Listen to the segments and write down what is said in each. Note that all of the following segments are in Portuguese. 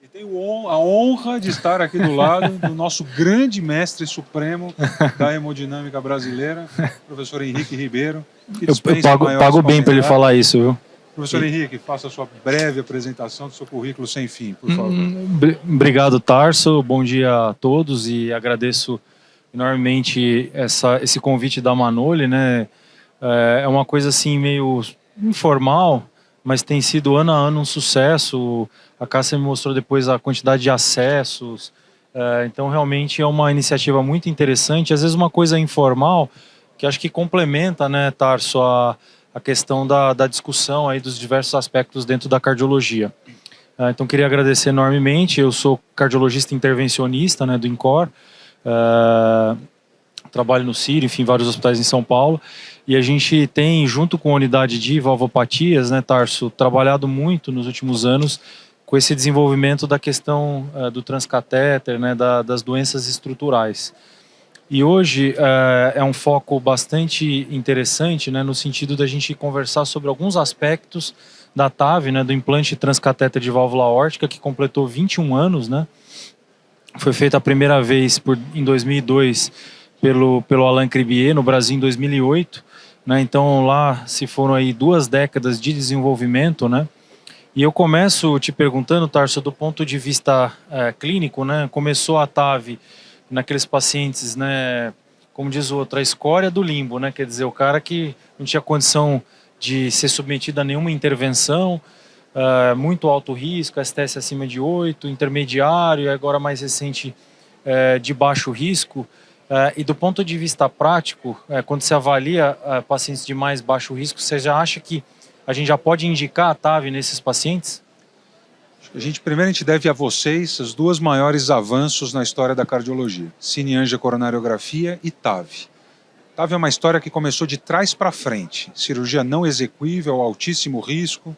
E tenho a honra de estar aqui do lado do nosso grande mestre supremo da hemodinâmica brasileira, professor Henrique Ribeiro. Eu pago bem para ele falar isso, viu? Professor Henrique, faça a sua breve apresentação do seu currículo sem fim, por favor. Obrigado, Tarso. Bom dia a todos e agradeço enormemente esse convite da Manoli, né? É uma coisa assim meio informal, mas tem sido ano a ano um sucesso. A Cássia me mostrou depois a quantidade de acessos. Então, realmente é uma iniciativa muito interessante. Às vezes uma coisa informal, que acho que complementa, né, Tarso, a questão da discussão aí dos diversos aspectos dentro da cardiologia. Então, queria agradecer enormemente. Eu sou cardiologista intervencionista, né, do INCOR. Trabalho no Sírio, enfim, vários hospitais em São Paulo. E a gente tem, junto com a unidade de valvopatias, né, Tarso, trabalhado muito nos últimos anos com esse desenvolvimento da questão do transcatéter, né, das doenças estruturais. E hoje é um foco bastante interessante, né, no sentido da gente conversar sobre alguns aspectos da TAV, né, do implante transcatéter de válvula aórtica, que completou 21 anos, né? Foi feita a primeira vez em 2002 pelo Alain Cribier, no Brasil em 2008, né? Então lá se foram aí 2 décadas de desenvolvimento, né? E eu começo te perguntando, Tarso, do ponto de vista clínico, né? Começou a TAV naqueles pacientes, né? Como diz o outro, a escória do limbo, né? Quer dizer, o cara que não tinha condição de ser submetido a nenhuma intervenção, muito alto risco, STS acima de 8, intermediário, e agora mais recente de baixo risco. E do ponto de vista prático, quando se avalia pacientes de mais baixo risco, você já acha que a gente já pode indicar a TAV nesses pacientes? Primeiro a gente deve a vocês os 2 maiores avanços na história da cardiologia: cineangiocoronariografia e TAV. TAV é uma história que começou de trás para frente. Cirurgia não exequível, altíssimo risco,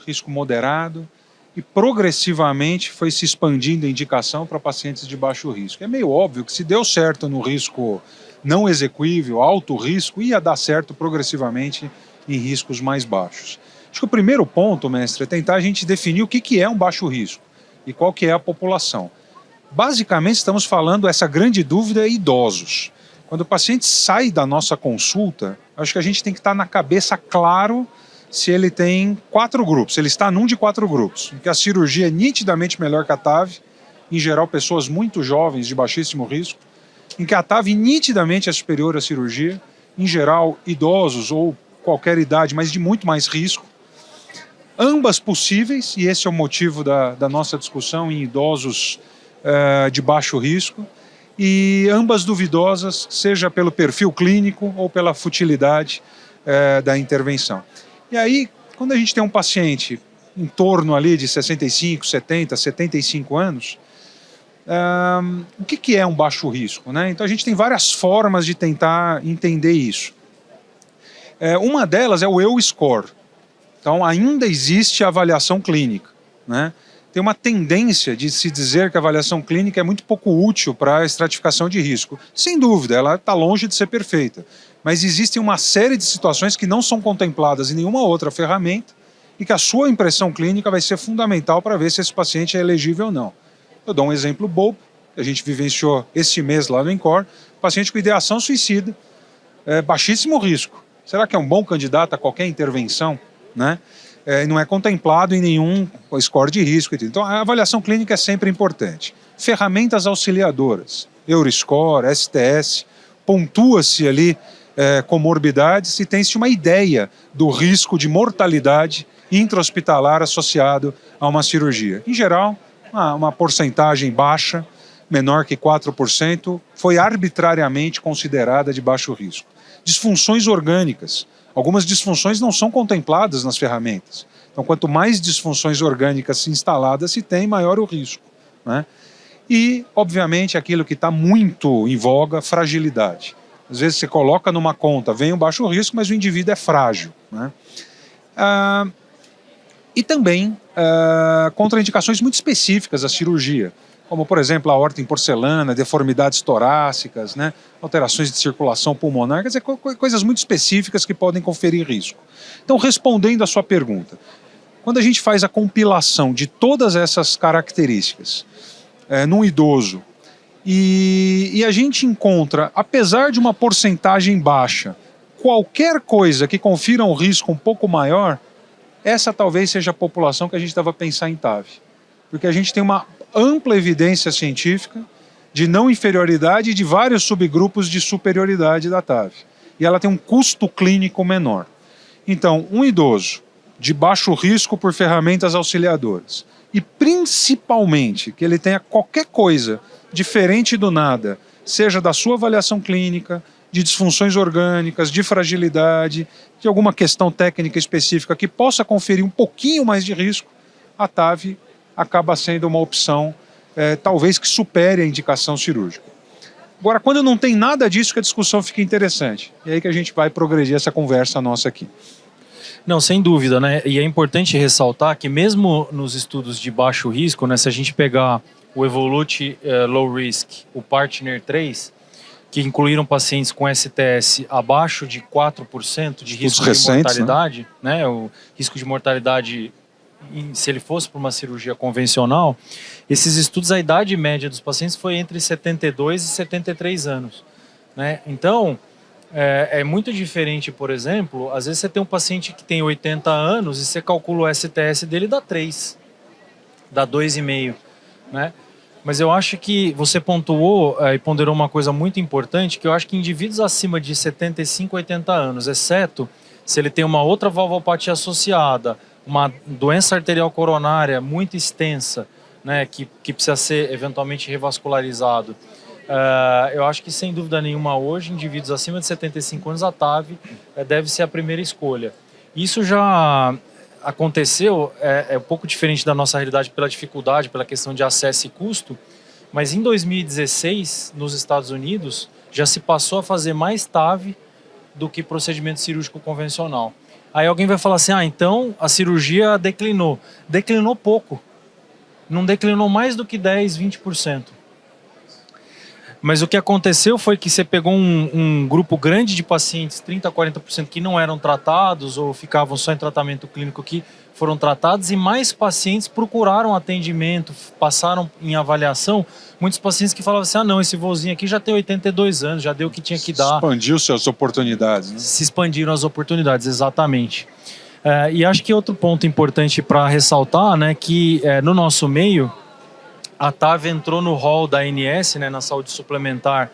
risco moderado, e progressivamente foi se expandindo a indicação para pacientes de baixo risco. É meio óbvio que se deu certo no risco não exequível, alto risco, ia dar certo progressivamente em riscos mais baixos. Acho que o primeiro ponto, mestre, é tentar a gente definir o que é um baixo risco e qual que é a população. Basicamente, estamos falando, essa grande dúvida é idosos. Quando o paciente sai da nossa consulta, acho que a gente tem que estar na cabeça claro se ele tem 4 grupos, se ele está num de 4 grupos, em que a cirurgia é nitidamente melhor que a TAV, em geral pessoas muito jovens de baixíssimo risco, em que a TAV nitidamente é superior à cirurgia, em geral idosos ou qualquer idade, mas de muito mais risco. Ambas possíveis, e esse é o motivo da nossa discussão em idosos de baixo risco, e ambas duvidosas, seja pelo perfil clínico ou pela futilidade da intervenção. E aí, quando a gente tem um paciente em torno ali de 65, 70, 75 anos, o que é um baixo risco, né? Então a gente tem várias formas de tentar entender isso. Uma delas é o EUScore. Então ainda existe a avaliação clínica, né? Tem uma tendência de se dizer que a avaliação clínica é muito pouco útil para a estratificação de risco. Sem dúvida, ela está longe de ser perfeita. Mas existe uma série de situações que não são contempladas em nenhuma outra ferramenta e que a sua impressão clínica vai ser fundamental para ver se esse paciente é elegível ou não. Eu dou um exemplo bobo, que a gente vivenciou este mês lá no INCOR, paciente com ideação suicida, baixíssimo risco. Será que é um bom candidato a qualquer intervenção, né? Não é contemplado em nenhum score de risco. Então a avaliação clínica é sempre importante. Ferramentas auxiliadoras, Euroscore, STS, pontua-se ali comorbidades e tem-se uma ideia do risco de mortalidade intra-hospitalar associado a uma cirurgia. Em geral, uma porcentagem baixa, menor que 4%, foi arbitrariamente considerada de baixo risco. Disfunções orgânicas. Algumas disfunções não são contempladas nas ferramentas. Então, quanto mais disfunções orgânicas instaladas se tem, maior o risco, né? E, obviamente, aquilo que está muito em voga, fragilidade. Às vezes você coloca numa conta, vem um baixo risco, mas o indivíduo é frágil, né? E também contraindicações muito específicas à cirurgia, como, por exemplo, a aorta em porcelana, deformidades torácicas, né? Alterações de circulação pulmonar, quer dizer, coisas muito específicas que podem conferir risco. Então, respondendo à sua pergunta, Quando a gente faz a compilação de todas essas características num idoso e a gente encontra, apesar de uma porcentagem baixa, qualquer coisa que confira um risco um pouco maior, essa talvez seja a população que a gente deva pensar em TAV. Porque a gente tem uma ampla evidência científica de não inferioridade e de vários subgrupos de superioridade da TAV. E ela tem um custo clínico menor. Então, um idoso de baixo risco por ferramentas auxiliadoras e principalmente que ele tenha qualquer coisa diferente do nada, seja da sua avaliação clínica, de disfunções orgânicas, de fragilidade, de alguma questão técnica específica que possa conferir um pouquinho mais de risco, a TAV acaba sendo uma opção talvez que supere a indicação cirúrgica. Agora, quando não tem nada disso, que a discussão fica interessante. E aí que a gente vai progredir essa conversa nossa aqui. Não, sem dúvida, né? E é importante ressaltar que mesmo nos estudos de baixo risco, né, se a gente pegar o Evolute Low Risk, o Partner 3, que incluíram pacientes com STS abaixo de 4% de risco de mortalidade, né? O risco de mortalidade, se ele fosse para uma cirurgia convencional, esses estudos, a idade média dos pacientes foi entre 72 e 73 anos. Né? Então, é muito diferente, por exemplo, às vezes você tem um paciente que tem 80 anos e você calcula o STS dele dá 3, dá 2,5, né? Mas eu acho que você pontuou e ponderou uma coisa muito importante, que eu acho que indivíduos acima de 75, 80 anos, exceto se ele tem uma outra valvopatia associada, uma doença arterial coronária muito extensa, né, que precisa ser eventualmente revascularizado, eu acho que sem dúvida nenhuma hoje, indivíduos acima de 75 anos, a TAV deve ser a primeira escolha. Isso já aconteceu, é um pouco diferente da nossa realidade pela dificuldade, pela questão de acesso e custo, mas em 2016, nos Estados Unidos, já se passou a fazer mais TAV do que procedimento cirúrgico convencional. Aí alguém vai falar assim, então a cirurgia declinou. Declinou pouco. Não declinou mais do que 10, 20%. Mas o que aconteceu foi que você pegou um grupo grande de pacientes, 30% a 40%, que não eram tratados ou ficavam só em tratamento clínico, que foram tratados, e mais pacientes procuraram atendimento, passaram em avaliação. Muitos pacientes que falavam assim, não, esse vozinho aqui já tem 82 anos, já deu o que tinha que dar. Expandiu-se as oportunidades. Né? Se expandiram as oportunidades, exatamente. E acho que outro ponto importante para ressaltar, né, que no nosso meio, a TAV entrou no hall da ANS, né, na saúde suplementar,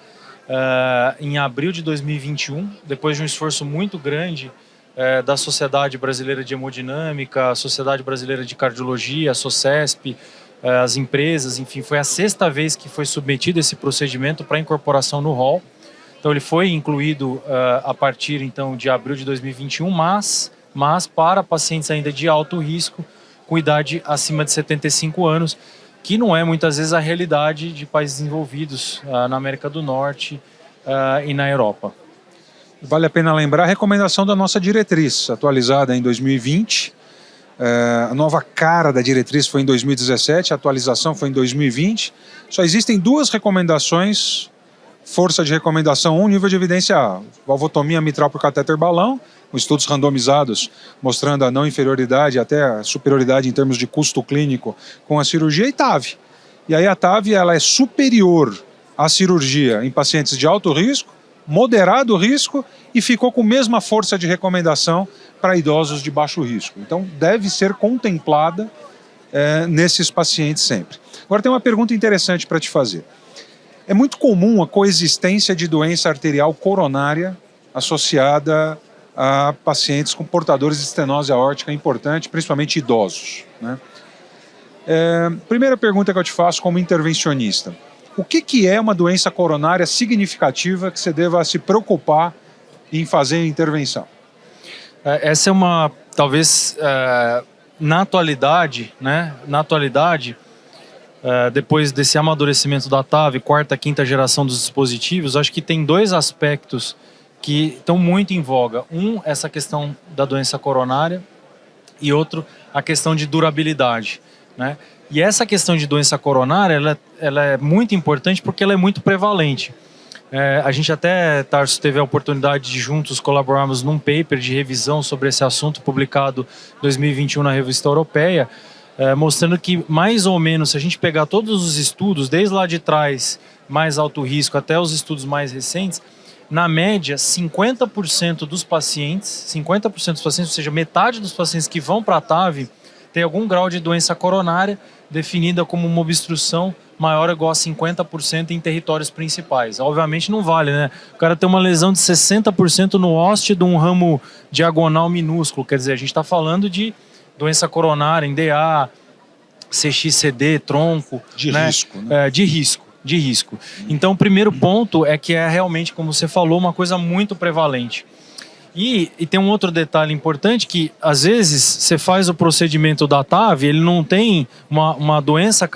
em abril de 2021, depois de um esforço muito grande da Sociedade Brasileira de Hemodinâmica, a Sociedade Brasileira de Cardiologia, a SOCESP, as empresas, enfim, foi a 6ª vez que foi submetido esse procedimento para incorporação no hall. Então ele foi incluído a partir então, de abril de 2021, mas para pacientes ainda de alto risco, com idade acima de 75 anos, que não é muitas vezes a realidade de países desenvolvidos na América do Norte e na Europa. Vale a pena lembrar a recomendação da nossa diretriz, atualizada em 2020. A nova cara da diretriz foi em 2017, a atualização foi em 2020. Só existem 2 recomendações, força de recomendação 1, nível de evidência A. Valvotomia mitral por catéter balão, com estudos randomizados mostrando a não inferioridade, até a superioridade em termos de custo clínico com a cirurgia, e TAV. E aí a TAV ela é superior à cirurgia em pacientes de alto risco, moderado risco, e ficou com a mesma força de recomendação para idosos de baixo risco. Então deve ser contemplada nesses pacientes sempre. Agora tem uma pergunta interessante para te fazer. É muito comum a coexistência de doença arterial coronária associada a pacientes com portadores de estenose aórtica importante, principalmente idosos. Né? Primeira pergunta que eu te faço como intervencionista. O que é uma doença coronária significativa que você deva se preocupar em fazer a intervenção? Essa é uma, talvez, na atualidade, né? Depois desse amadurecimento da TAV, 4ª, 5ª geração dos dispositivos, acho que tem 2 aspectos que estão muito em voga. Essa questão da doença coronária, e outro, a questão de durabilidade. Né? E essa questão de doença coronária, ela é muito importante porque ela é muito prevalente. A gente até, Tarso, teve a oportunidade de juntos colaborarmos num paper de revisão sobre esse assunto publicado em 2021 na Revista Europeia, mostrando que mais ou menos, se a gente pegar todos os estudos, desde lá de trás, mais alto risco, até os estudos mais recentes, na média, 50% dos pacientes, ou seja, metade dos pacientes que vão para a TAV tem algum grau de doença coronária definida como uma obstrução maior ou igual a 50% em territórios principais. Obviamente não vale, né? O cara tem uma lesão de 60% no hóstia de um ramo diagonal minúsculo, quer dizer, a gente está falando de doença coronária em DA, CXCD, tronco. De risco, né? De risco. Então, o primeiro ponto é que é realmente, como você falou, uma coisa muito prevalente. E tem um outro detalhe importante que, às vezes, você faz o procedimento da TAV, ele não tem uma doença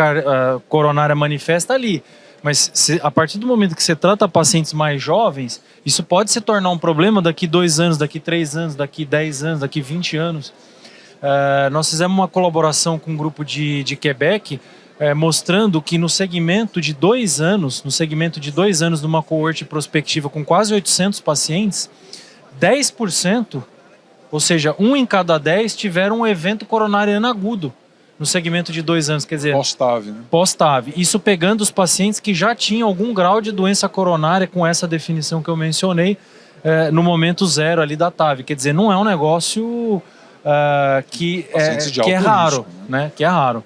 coronária manifesta ali. Mas a partir do momento que você trata pacientes mais jovens, isso pode se tornar um problema daqui 2 anos, daqui 3 anos, daqui 10 anos, daqui 20 anos. Nós fizemos uma colaboração com um grupo de Quebec, mostrando que no segmento de 2 anos, numa coorte prospectiva com quase 800 pacientes, 10%, ou seja, 1 em cada 10 tiveram um evento coronariano agudo no segmento de 2 anos, quer dizer... Pós-TAV, né? Pós-TAV. Isso pegando os pacientes que já tinham algum grau de doença coronária com essa definição que eu mencionei no momento zero ali da TAV. Quer dizer, não é um negócio que é raro, risco, né? Que é raro.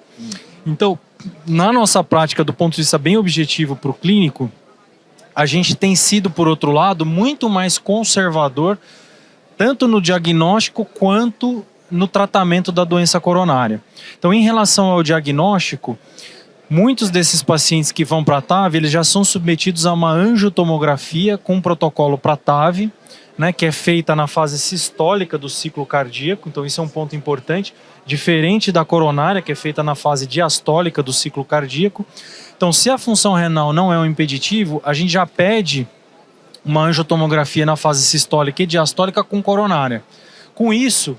Então, na nossa prática, do ponto de vista bem objetivo para o clínico, a gente tem sido, por outro lado, muito mais conservador, tanto no diagnóstico quanto no tratamento da doença coronária. Então, em relação ao diagnóstico, muitos desses pacientes que vão para a TAV, eles já são submetidos a uma angiotomografia com protocolo para TAV, né, que é feita na fase sistólica do ciclo cardíaco. Então, isso é um ponto importante, diferente da coronária, que é feita na fase diastólica do ciclo cardíaco. Então, se a função renal não é um impeditivo, a gente já pede uma angiotomografia na fase sistólica e diastólica com coronária. Com isso,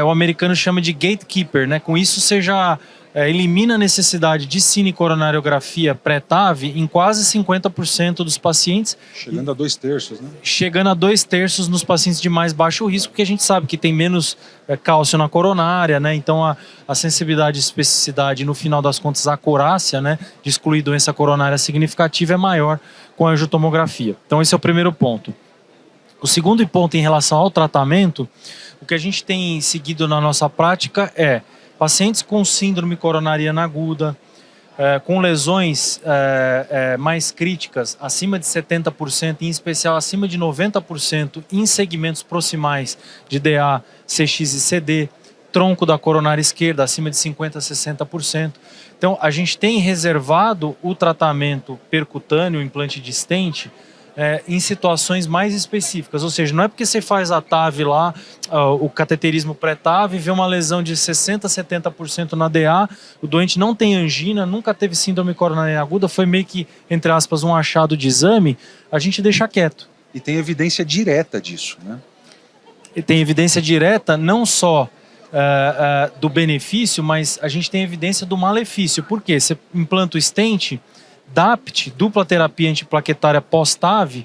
o americano chama de gatekeeper, né? Com isso, você já elimina a necessidade de cinecoronariografia pré-TAV em quase 50% dos pacientes. Chegando a 2/3, né? Chegando a 2/3 nos pacientes de mais baixo risco, porque a gente sabe que tem menos cálcio na coronária, né? Então a sensibilidade e especificidade, no final das contas, a acurácia, né, de excluir doença coronária significativa é maior com a angiotomografia. Então esse é o primeiro ponto. O segundo ponto em relação ao tratamento, o que a gente tem seguido na nossa prática é pacientes com síndrome coronariana aguda, com lesões mais críticas, acima de 70%, em especial acima de 90% em segmentos proximais de DA, CX e CD, tronco da coronária esquerda, acima de 50% a 60%. Então, a gente tem reservado o tratamento percutâneo, implante de stent, em situações mais específicas, ou seja, não é porque você faz a TAV lá, o cateterismo pré-TAV, vê uma lesão de 60% a 70% na DA, o doente não tem angina, nunca teve síndrome coronariana aguda, foi meio que, entre aspas, um achado de exame, a gente deixa quieto. E tem evidência direta disso, né? E tem evidência direta não só do benefício, mas a gente tem evidência do malefício. Por quê? Você implanta o stent, DAPT, dupla terapia antiplaquetária pós-TAV,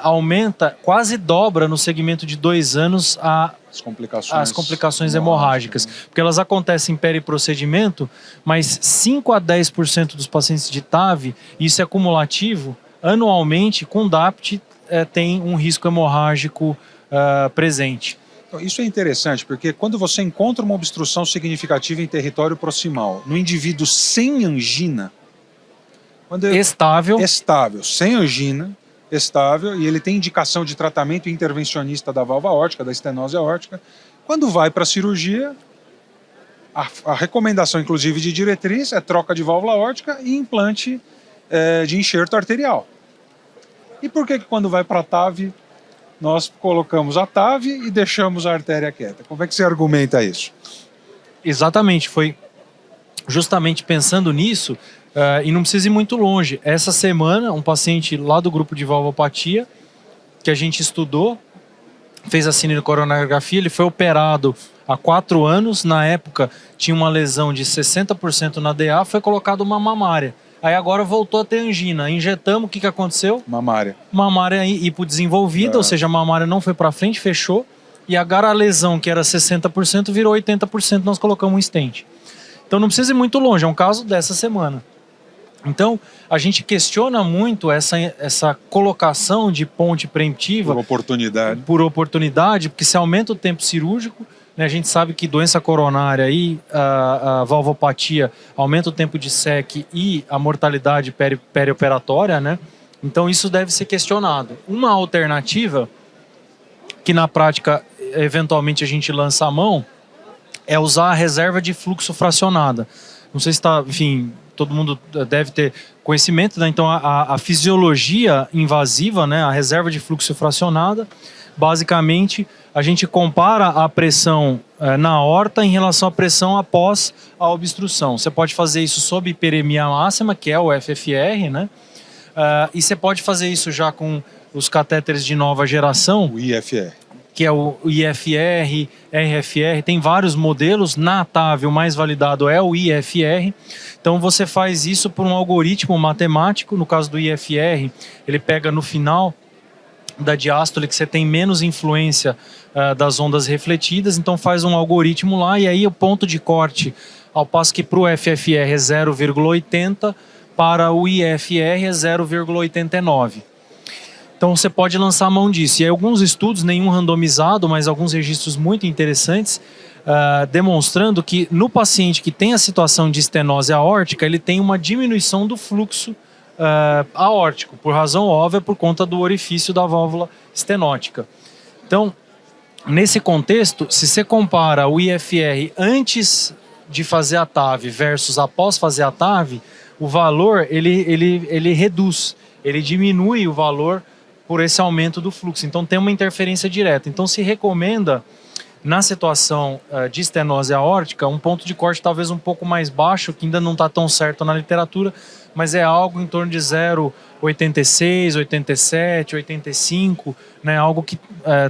aumenta, quase dobra no segmento de 2 anos as complicações hemorrágicas. Porque elas acontecem periprocedimento, mas 5 a 10% dos pacientes de TAV, isso é cumulativo, anualmente com DAPT tem um risco hemorrágico presente. Isso é interessante, porque quando você encontra uma obstrução significativa em território proximal, no indivíduo sem angina, estável, sem angina, estável, e ele tem indicação de tratamento intervencionista da válvula aórtica, da estenose aórtica. Quando vai para a cirurgia, a recomendação, inclusive, de diretriz é troca de válvula aórtica e implante de enxerto arterial. E por que quando vai para a TAV, nós colocamos a TAV e deixamos a artéria quieta? Como é que você argumenta isso? Exatamente, foi justamente pensando nisso. E não precisa ir muito longe. Essa semana, um paciente lá do grupo de valvopatia, que a gente estudou, fez a cinecoronariografia, ele foi operado há 4 anos, na época tinha uma lesão de 60% na DA, foi colocado uma mamária. aí agora voltou a ter angina. Injetamos, o que aconteceu? Mamária. Mamária hipodesenvolvida, ou seja, a mamária não foi para frente, fechou, e agora a lesão, que era 60%, virou 80%, nós colocamos um stent. Então não precisa ir muito longe, é um caso dessa semana. Então, a gente questiona muito essa colocação de ponte preemptiva. Por oportunidade, porque se aumenta o tempo cirúrgico, né, a gente sabe que doença coronária e a valvopatia aumenta o tempo de SEC e a mortalidade perioperatória, né? Então, isso deve ser questionado. Uma alternativa, que na prática, eventualmente, a gente lança a mão, é usar a reserva de fluxo fracionada. Não sei se está, enfim, todo mundo deve ter conhecimento, né? Então a fisiologia invasiva, né? A reserva de fluxo fracionada, basicamente a gente compara a pressão na aorta em relação à pressão após a obstrução. Você pode fazer isso sob hiperemia máxima, que é o FFR, né? E você pode fazer isso já com os catéteres de nova geração. O IFR. Que é o IFR, RFR, tem vários modelos. Na TAV, o mais validado é o IFR. Então você faz isso por um algoritmo matemático. No caso do IFR, ele pega no final da diástole, que você tem menos influência das ondas refletidas, então faz um algoritmo lá, e aí o ponto de corte, ao passo que para o FFR é 0,80, para o IFR é 0,89. Então você pode lançar a mão disso. E aí, alguns estudos, nenhum randomizado, mas alguns registros muito interessantes, demonstrando que no paciente que tem a situação de estenose aórtica, ele tem uma diminuição do fluxo aórtico, por razão óbvia, por conta do orifício da válvula estenótica. Então, nesse contexto, se você compara o IFR antes de fazer a TAV versus após fazer a TAV, o valor ele reduz, ele diminui o valor por esse aumento do fluxo. Então tem uma interferência direta. Então se recomenda, na situação de estenose aórtica, um ponto de corte talvez um pouco mais baixo, que ainda não está tão certo na literatura, mas é algo em torno de 0,86, 87, 85, né, algo que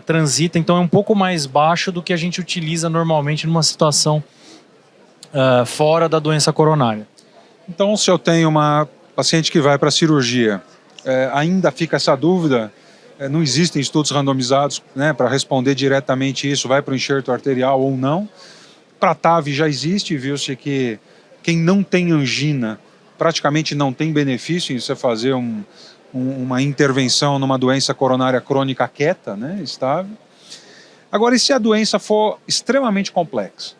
transita, então é um pouco mais baixo do que a gente utiliza normalmente numa situação fora da doença coronária. Então, se eu tenho uma paciente que vai para a cirurgia, ainda fica essa dúvida, não existem estudos randomizados, né, para responder diretamente isso, vai para o enxerto arterial ou não. Para a TAV já existe, viu-se que quem não tem angina praticamente não tem benefício em você fazer uma intervenção numa doença coronária crônica quieta, né, estável. Agora, e se a doença for extremamente complexa?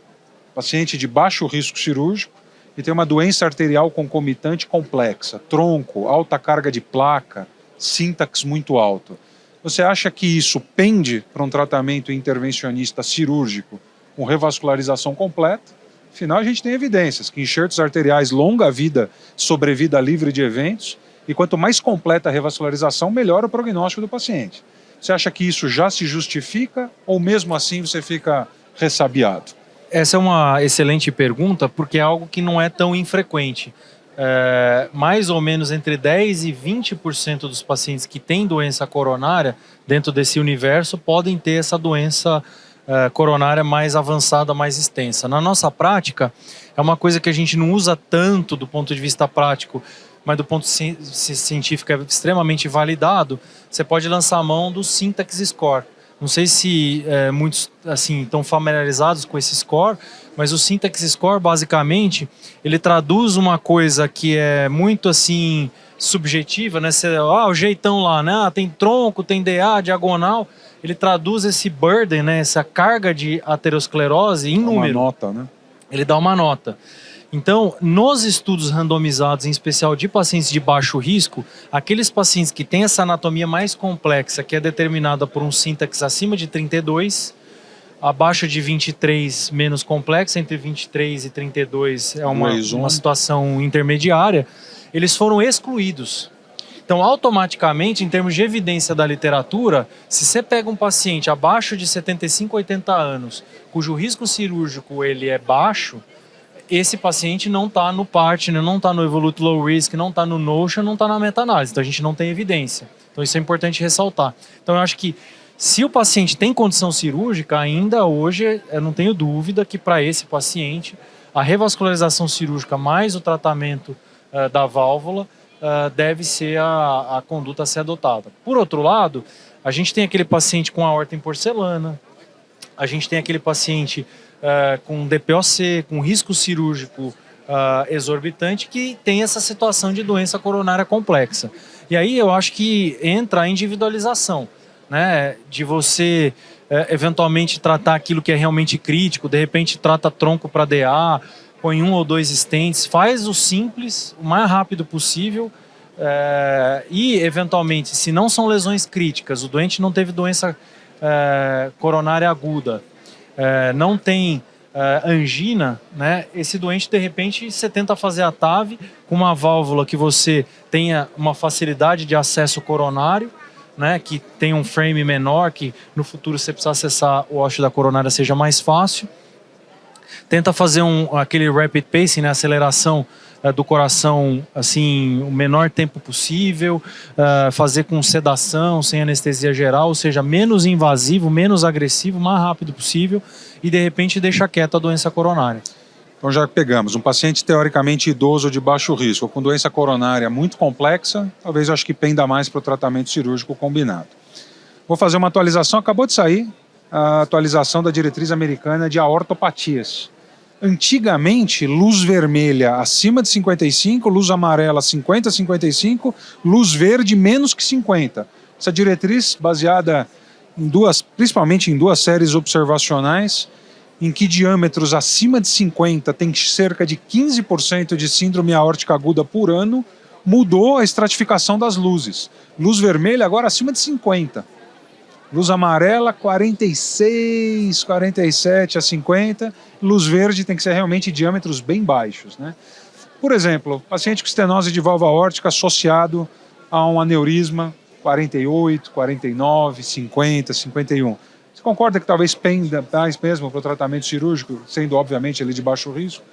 Paciente de baixo risco cirúrgico e tem uma doença arterial concomitante complexa, tronco, alta carga de placa, síntax muito alto. Você acha que isso pende para um tratamento intervencionista cirúrgico com revascularização completa? Afinal, a gente tem evidências que enxertos arteriais longa vida, sobrevida livre de eventos, e quanto mais completa a revascularização, melhor o prognóstico do paciente. Você acha que isso já se justifica ou mesmo assim você fica ressabiado? Essa é uma excelente pergunta, porque é algo que não é tão infrequente. Mais ou menos entre 10% e 20% dos pacientes que têm doença coronária dentro desse universo podem ter essa doença coronária mais avançada, mais extensa. Na nossa prática, é uma coisa que a gente não usa tanto do ponto de vista prático, mas do ponto científico é extremamente validado. Você pode lançar a mão do Syntax Score. Não sei se muitos assim estão familiarizados com esse score, mas o Syntax Score, basicamente, ele traduz uma coisa que é muito assim subjetiva, né? O jeitão lá, né? Tem tronco, tem DA, diagonal. Ele traduz esse burden, né? Essa carga de aterosclerose em número. Uma nota, né? Ele dá uma nota. Então, nos estudos randomizados, em especial de pacientes de baixo risco, aqueles pacientes que têm essa anatomia mais complexa, que é determinada por um Syntax acima de 32, abaixo de 23 menos complexa, entre 23 e 32 é uma situação intermediária, eles foram excluídos. Então, automaticamente, em termos de evidência da literatura, se você pega um paciente abaixo de 75, 80 anos, cujo risco cirúrgico ele é baixo, esse paciente não está no PARTNER, não está no Evolute Low Risk, não está no Notion, não está na meta-análise. Então a gente não tem evidência. Então isso é importante ressaltar. Então eu acho que se o paciente tem condição cirúrgica, ainda hoje eu não tenho dúvida que para esse paciente a revascularização cirúrgica mais o tratamento da válvula, deve ser a conduta a ser adotada. Por outro lado, a gente tem aquele paciente com aorta em porcelana, a gente tem aquele paciente com DPOC, com risco cirúrgico exorbitante, que tem essa situação de doença coronária complexa. E aí eu acho que entra a individualização, né? De você eventualmente tratar aquilo que é realmente crítico, de repente trata tronco para DA, põe 1 ou 2 stents, faz o simples, o mais rápido possível, e eventualmente, se não são lesões críticas, o doente não teve doença coronária aguda, não tem angina, né? Esse doente, de repente, você tenta fazer a TAV com uma válvula que você tenha uma facilidade de acesso coronário, né? Que tem um frame menor, que no futuro você precisa acessar o ósseo da coronária seja mais fácil. Tenta fazer aquele rapid pacing, né? Aceleração do coração assim, o menor tempo possível, fazer com sedação, sem anestesia geral, ou seja, menos invasivo, menos agressivo, o mais rápido possível, e de repente deixa quieta a doença coronária. Então já pegamos um paciente teoricamente idoso de baixo risco, com doença coronária muito complexa, talvez eu acho que penda mais para o tratamento cirúrgico combinado. Vou fazer uma atualização, acabou de sair a atualização da diretriz americana de aortopatias. Antigamente, luz vermelha acima de 55, luz amarela 50 a 55, luz verde menos que 50. Essa diretriz baseada principalmente em 2 séries observacionais, em que diâmetros acima de 50 tem cerca de 15% de síndrome aórtica aguda por ano, mudou a estratificação das luzes. Luz vermelha agora acima de 50. Luz amarela, 46, 47 a 50. Luz verde tem que ser realmente diâmetros bem baixos, né? Por exemplo, paciente com estenose de válvula aórtica associado a um aneurisma, 48, 49, 50, 51. Você concorda que talvez penda mais mesmo para o tratamento cirúrgico, sendo obviamente ele de baixo risco?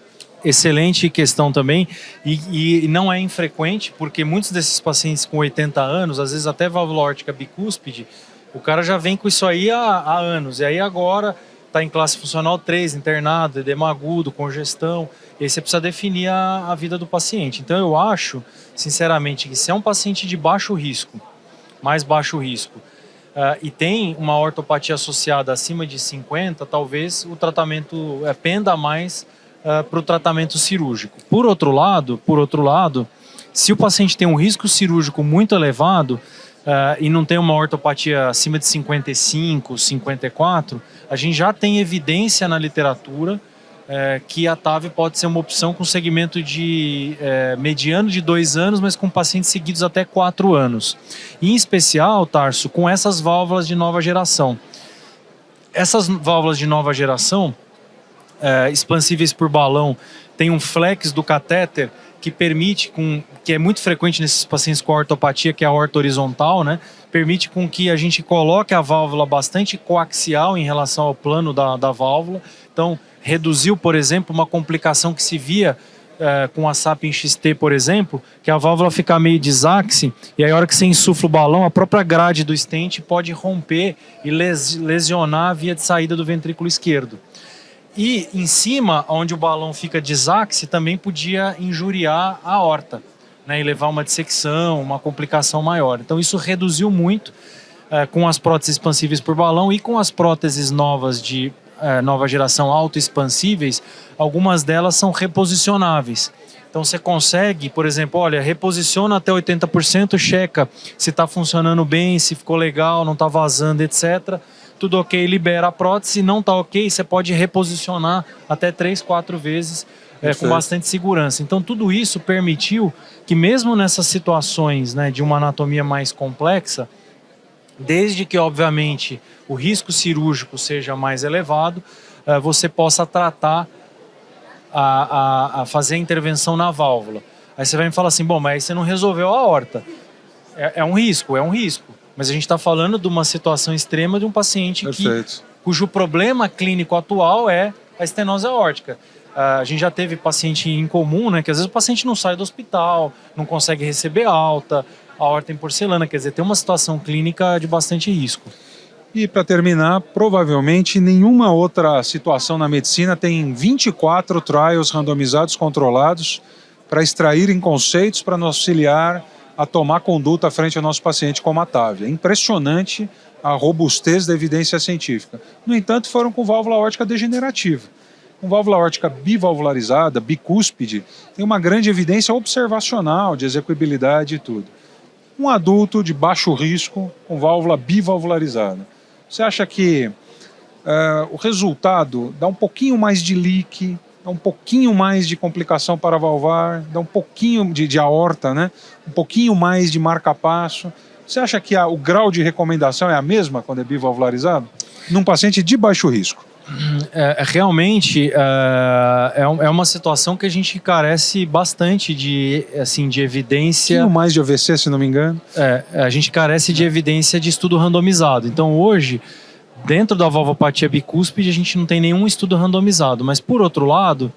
Excelente questão também, e não é infrequente, porque muitos desses pacientes com 80 anos, às vezes até válvula aórtica bicúspide, o cara já vem com isso aí há anos, e aí agora está em classe funcional 3, internado, edema agudo, congestão, e aí você precisa definir a vida do paciente. Então eu acho, sinceramente, que se é um paciente de baixo risco, mais baixo risco, e tem uma ortopatia associada acima de 50, talvez o tratamento penda mais para o tratamento cirúrgico. Por outro lado, se o paciente tem um risco cirúrgico muito elevado, e não tem uma ortopatia acima de 55, 54, a gente já tem evidência na literatura que a TAV pode ser uma opção com segmento de mediano de 2 anos, mas com pacientes seguidos até 4 anos. E, em especial, Tarso, com essas válvulas de nova geração. Essas válvulas de nova geração, expansíveis por balão, tem um flex do catéter que permite, que é muito frequente nesses pacientes com ortopatia, que é a aorta horizontal, né? Permite com que a gente coloque a válvula bastante coaxial em relação ao plano da válvula. Então, reduziu, por exemplo, uma complicação que se via com a SAPIEN XT, por exemplo, que a válvula fica meio desaxe, e aí a hora que você insufla o balão, a própria grade do stent pode romper e lesionar a via de saída do ventrículo esquerdo. E em cima, onde o balão fica desaxe, também podia injuriar a aorta, né, e levar uma dissecção, uma complicação maior. Então isso reduziu muito com as próteses expansíveis por balão e com as próteses novas de nova geração autoexpansíveis, algumas delas são reposicionáveis. Então você consegue, por exemplo, olha, reposiciona até 80%, checa se está funcionando bem, se ficou legal, não está vazando, etc. Tudo ok, libera a prótese. Se não está ok, você pode reposicionar até 3, 4 vezes com bastante segurança. Então tudo isso permitiu que mesmo nessas situações, né, de uma anatomia mais complexa, desde que obviamente o risco cirúrgico seja mais elevado, você possa tratar a fazer a intervenção na válvula. Aí você vai me falar assim, bom, mas aí você não resolveu a aorta. É um risco. Mas a gente está falando de uma situação extrema de um paciente cujo problema clínico atual é a estenose aórtica. A gente já teve paciente em comum, né, que às vezes o paciente não sai do hospital, não consegue receber alta, a aorta em porcelana, quer dizer, tem uma situação clínica de bastante risco. E para terminar, provavelmente nenhuma outra situação na medicina tem 24 trials randomizados controlados para extraírem conceitos para nos auxiliar a tomar conduta frente ao nosso paciente com uma TAV. É impressionante a robustez da evidência científica. No entanto, foram com válvula aórtica degenerativa. Com válvula aórtica bivalvularizada, bicúspide, tem uma grande evidência observacional de execuibilidade e tudo. Um adulto de baixo risco com válvula bivalvularizada. Você acha que o resultado dá um pouquinho mais de leak, dá um pouquinho mais de complicação paravalvar, dá um pouquinho de aorta, né? Um pouquinho mais de marca-passo? Você acha que o grau de recomendação é a mesma quando é bivalvularizado? Num paciente de baixo risco? Realmente é uma situação que a gente carece bastante de evidência. Um pouquinho mais de AVC, se não me engano. A gente carece de evidência de estudo randomizado. Então hoje, dentro da valvopatia bicúspide, a gente não tem nenhum estudo randomizado. Mas por outro lado,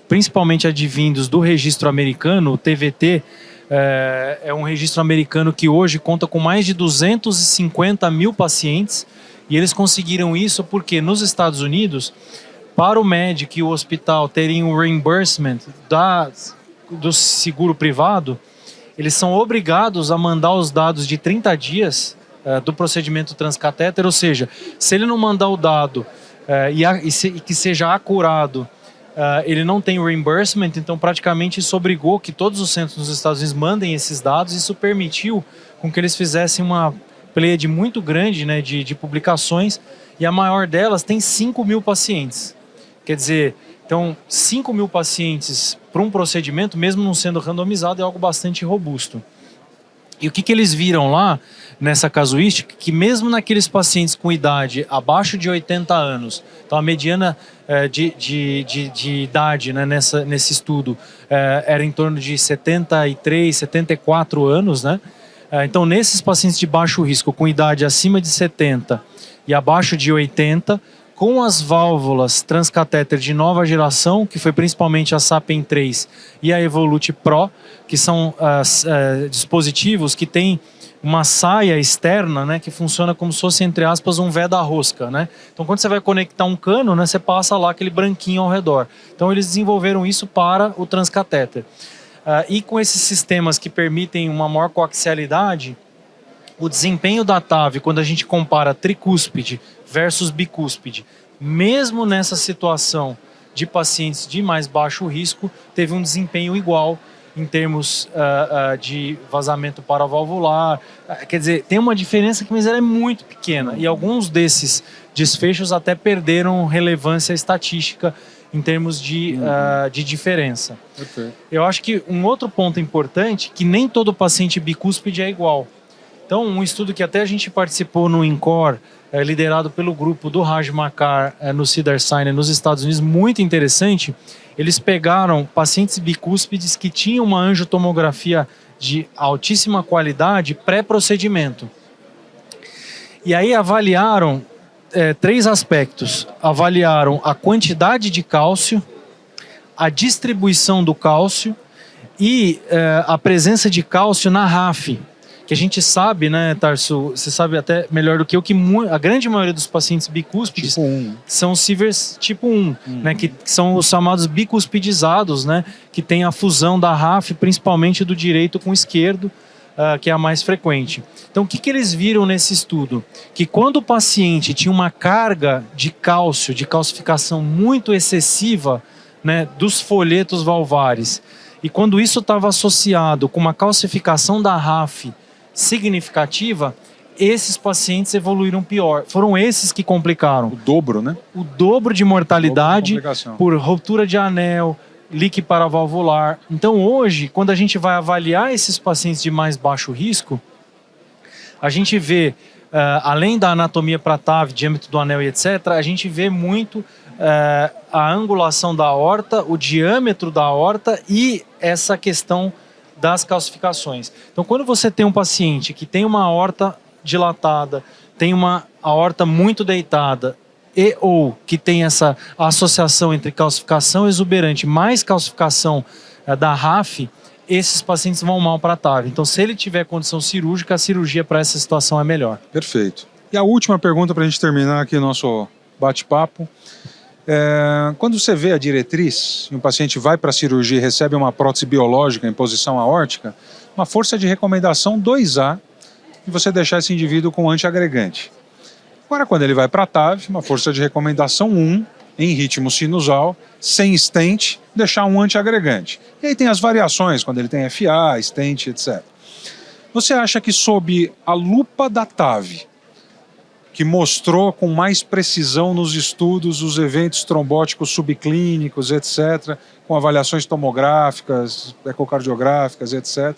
principalmente advindos do registro americano, o TVT, é um registro americano que hoje conta com mais de 250 mil pacientes. E eles conseguiram isso porque nos Estados Unidos, para o médico e o hospital terem o reimbursement do seguro privado, eles são obrigados a mandar os dados de 30 dias do procedimento transcatéter, ou seja, se ele não mandar o dado e que seja acurado, ele não tem o reimbursement, então praticamente isso obrigou que todos os centros nos Estados Unidos mandem esses dados. Isso permitiu com que eles fizessem uma pleiade muito grande, né, de publicações, e a maior delas tem 5 mil pacientes. Quer dizer, então 5 mil pacientes para um procedimento, mesmo não sendo randomizado, é algo bastante robusto. E o que eles viram lá nessa casuística? Que mesmo naqueles pacientes com idade abaixo de 80 anos, então a mediana de idade, né, nesse estudo era em torno de 73, 74 anos, né? Então, nesses pacientes de baixo risco, com idade acima de 70 e abaixo de 80, com as válvulas transcatéter de nova geração, que foi principalmente a SAPIEN 3 e a Evolute Pro, que são dispositivos que têm uma saia externa, né, que funciona como se fosse, entre aspas, um veda-rosca, né? Então, quando você vai conectar um cano, né, você passa lá aquele branquinho ao redor. Então, eles desenvolveram isso para o transcatéter. E com esses sistemas que permitem uma maior coaxialidade, o desempenho da TAV, quando a gente compara tricúspide versus bicúspide, mesmo nessa situação de pacientes de mais baixo risco, teve um desempenho igual em termos de vazamento paravalvular. Quer dizer, tem uma diferença que, mas ela é muito pequena, e alguns desses desfechos até perderam relevância estatística em termos de diferença. Perfeito. Eu acho que um outro ponto importante, que nem todo paciente bicúspide é igual. Então, um estudo que até a gente participou no INCOR, liderado pelo grupo do Raj Makkar no Cedars-Sinai, nos Estados Unidos, muito interessante. Eles pegaram pacientes bicúspides que tinham uma angiotomografia de altíssima qualidade pré-procedimento. E aí avaliaram 3 aspectos. Avaliaram a quantidade de cálcio, a distribuição do cálcio e a presença de cálcio na RAF, que a gente sabe, né, Tarso, você sabe até melhor do que eu, que a grande maioria dos pacientes bicúspides tipo 1. São Sievers tipo 1, né, que são os chamados bicuspidizados, né, que tem a fusão da RAF, principalmente do direito com o esquerdo, que é a mais frequente. Então, o que eles viram nesse estudo? Que quando o paciente tinha uma carga de cálcio, de calcificação muito excessiva, né, dos folhetos valvares, e quando isso estava associado com uma calcificação da RAF significativa, esses pacientes evoluíram pior. Foram esses que complicaram. O dobro, né? O dobro de mortalidade por ruptura de anel, leak paravalvular. Então hoje, quando a gente vai avaliar esses pacientes de mais baixo risco, a gente vê, além da anatomia para TAV, diâmetro do anel e etc., a gente vê muito a angulação da aorta, o diâmetro da aorta e essa questão das calcificações. Então, quando você tem um paciente que tem uma aorta dilatada, tem uma aorta muito deitada, ou que tem essa associação entre calcificação exuberante mais calcificação da RAF, esses pacientes vão mal para a TAV. Então, se ele tiver condição cirúrgica, a cirurgia para essa situação é melhor. Perfeito. E a última pergunta para a gente terminar aqui o nosso bate-papo. Quando você vê a diretriz, e um paciente vai para a cirurgia e recebe uma prótese biológica em posição aórtica, uma força de recomendação 2A, e você deixar esse indivíduo com antiagregante. Agora, quando ele vai para a TAV, uma força de recomendação 1, em ritmo sinusal, sem stent, deixar um antiagregante. E aí tem as variações, quando ele tem FA, stent, etc. Você acha que sob a lupa da TAV, que mostrou com mais precisão nos estudos os eventos trombóticos subclínicos, etc., com avaliações tomográficas, ecocardiográficas, etc.,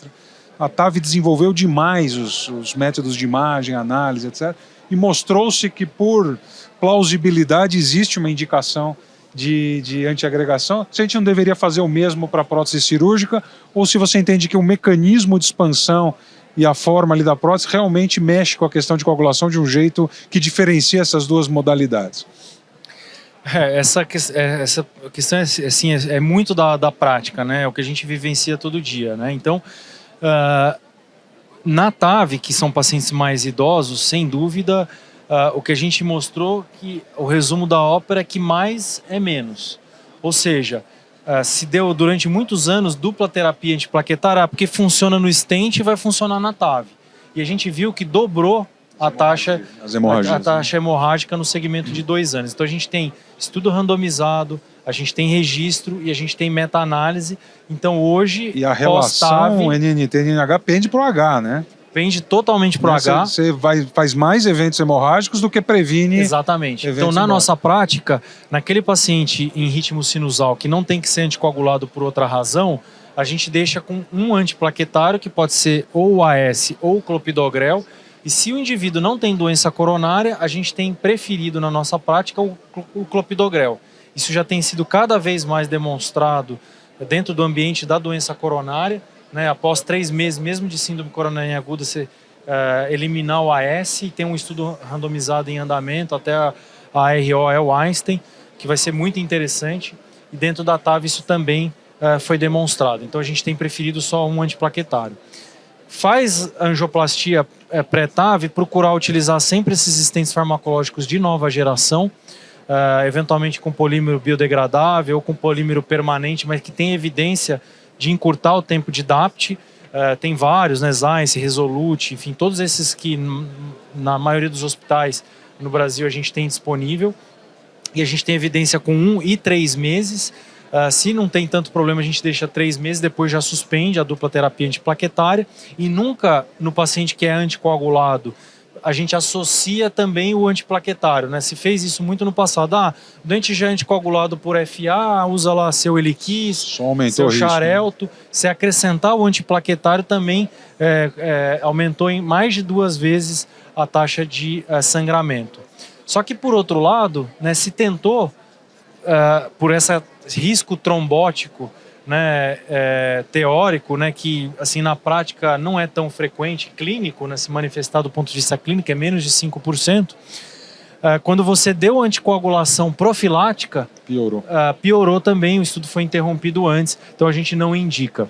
a TAV desenvolveu demais os métodos de imagem, análise, etc., e mostrou-se que, por plausibilidade, existe uma indicação de antiagregação. Se a gente não deveria fazer o mesmo para a prótese cirúrgica, ou se você entende que o mecanismo de expansão e a forma ali da prótese realmente mexe com a questão de coagulação de um jeito que diferencia essas duas modalidades. Essa questão assim, é muito da prática, né? É o que a gente vivencia todo dia, né? Então, na TAV, que são pacientes mais idosos, sem dúvida, o que a gente mostrou que o resumo da ópera é que mais é menos. Ou seja, se deu durante muitos anos dupla terapia antiplaquetária, porque funciona no stent e vai funcionar na TAV. E a gente viu que dobrou a taxa hemorrágica no segmento de 2 anos. Então a gente tem estudo randomizado, a gente tem registro e a gente tem meta-análise. Então hoje... E a relação NNT-NNH pende para o H, né? Pende totalmente para o H. Você faz mais eventos hemorrágicos do que previne. Exatamente. Então, na nossa prática, naquele paciente em ritmo sinusal que não tem que ser anticoagulado por outra razão, a gente deixa com um antiplaquetário, que pode ser ou o AS ou o clopidogrel. E se o indivíduo não tem doença coronária, a gente tem preferido na nossa prática o clopidogrel. Isso já tem sido cada vez mais demonstrado dentro do ambiente da doença coronária. Né, após 3 meses, mesmo de síndrome coronariana aguda, você eliminar o AS, e tem um estudo randomizado em andamento, até a RO é o Einstein, que vai ser muito interessante, e dentro da TAV isso também foi demonstrado. Então a gente tem preferido só um antiplaquetário. Faz angioplastia pré-TAV, procurar utilizar sempre esses stents farmacológicos de nova geração, eventualmente com polímero biodegradável ou com polímero permanente, mas que tem evidência de encurtar o tempo de DAPT. Tem vários, né, Zeiss, Resolute, enfim, todos esses que na maioria dos hospitais no Brasil a gente tem disponível, e a gente tem evidência com 1 e 3 meses. Se não tem tanto problema, a gente deixa 3 meses, depois já suspende a dupla terapia antiplaquetária, e nunca no paciente que é anticoagulado a gente associa também o antiplaquetário, né? Se fez isso muito no passado. O doente já é anticoagulado por FA, usa lá seu Eliquis, seu Xarelto. Se acrescentar o antiplaquetário também aumentou em mais de 2 vezes a taxa de sangramento. Só que, por outro lado, né, se tentou, por esse risco trombótico, né, teórico, né, que assim na prática não é tão frequente, clínico, né, se manifestar do ponto de vista clínico, é menos de 5%. Quando você deu anticoagulação profilática, piorou também, o estudo foi interrompido antes, então a gente não indica.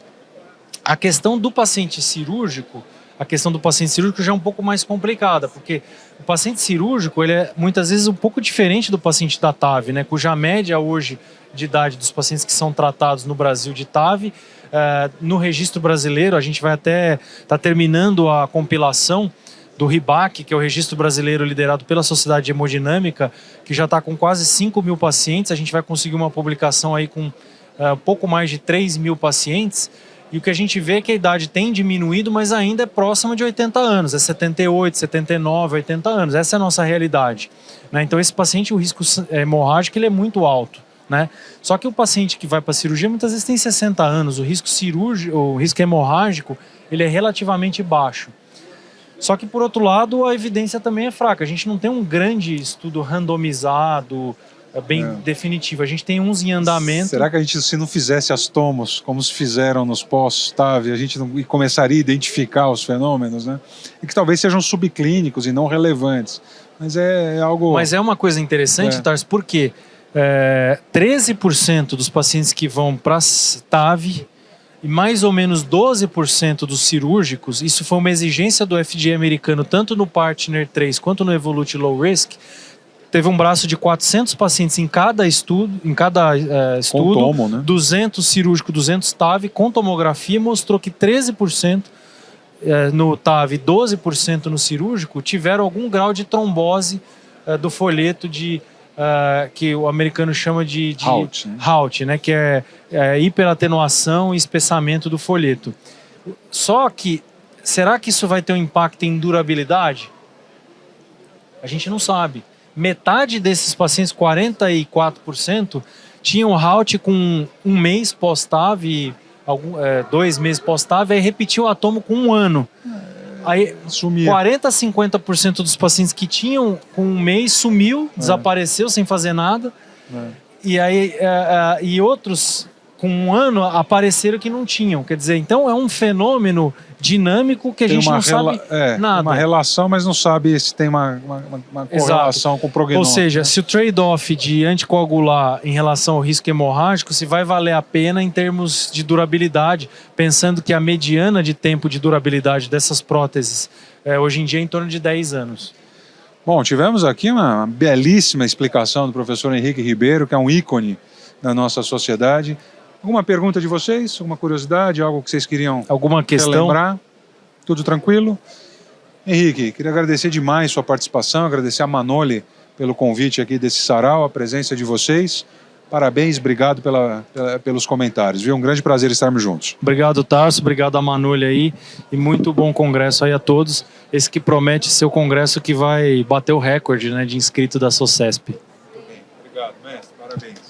A questão do paciente cirúrgico, já é um pouco mais complicada, porque o paciente cirúrgico, ele é muitas vezes um pouco diferente do paciente da TAV, né, cuja média hoje de idade dos pacientes que são tratados no Brasil de TAV, no registro brasileiro, a gente vai até estar terminando a compilação do RIBAC, que é o registro brasileiro liderado pela Sociedade de Hemodinâmica, que já está com quase 5.000 pacientes. A gente vai conseguir uma publicação aí com pouco mais de 3.000 pacientes, e o que a gente vê é que a idade tem diminuído, mas ainda é próxima de 80 anos, é 78, 79, 80 anos, essa é a nossa realidade, né? Então esse paciente, o risco hemorrágico, ele é muito alto, né? Só que o paciente que vai para a cirurgia muitas vezes tem 60 anos, o risco hemorrágico, ele é relativamente baixo. Só que, por outro lado, a evidência também é fraca. A gente não tem um grande estudo randomizado, bem definitivo. A gente tem uns em andamento. Será que a gente, se não fizesse as tomos, como se fizeram nos pós-TAV, a gente não começaria a identificar os fenômenos, né? E que talvez sejam subclínicos e não relevantes. Mas é algo... Mas é uma coisa interessante, Tarso, porque 13% dos pacientes que vão para TAV e mais ou menos 12% dos cirúrgicos, isso foi uma exigência do FDA americano, tanto no Partner 3 quanto no Evolute Low Risk, teve um braço de 400 pacientes em cada estudo, Com tomo, né? 200 cirúrgico, 200 TAV, com tomografia, mostrou que 13% no TAV, 12% no cirúrgico, tiveram algum grau de trombose do folheto que o americano chama de HALT, né? Que é hiperatenuação e espessamento do folheto. Só que, será que isso vai ter um impacto em durabilidade? A gente não sabe. Metade desses pacientes, 44%, tinham HALT com 1 mês pós-TAV, 2 meses pós-TAV, aí repetiu o atomo com 1 ano. Aí, 40% a 50% dos pacientes que tinham com 1 mês sumiu, desapareceu sem fazer nada. E aí e outros com 1 ano apareceram que não tinham. Quer dizer, então é um fenômeno dinâmico que a gente não sabe nada. Uma relação, mas não sabe se tem uma correlação com o prognóstico. Ou seja, se o trade-off de anticoagular em relação ao risco hemorrágico, se vai valer a pena em termos de durabilidade, pensando que a mediana de tempo de durabilidade dessas próteses hoje em dia é em torno de 10 anos. Bom, tivemos aqui uma belíssima explicação do professor Henrique Ribeiro, que é um ícone da nossa sociedade. Alguma pergunta de vocês? Alguma curiosidade? Algo que vocês queriam relembrar? Tudo tranquilo? Henrique, queria agradecer demais sua participação, agradecer a Manoli pelo convite aqui desse sarau, a presença de vocês. Parabéns, obrigado pelos comentários, viu? Um grande prazer estarmos juntos. Obrigado, Tarso, obrigado a Manoli aí e muito bom congresso aí a todos. Esse que promete ser o congresso que vai bater o recorde, né, de inscrito da SOCESP. Obrigado, mestre, parabéns.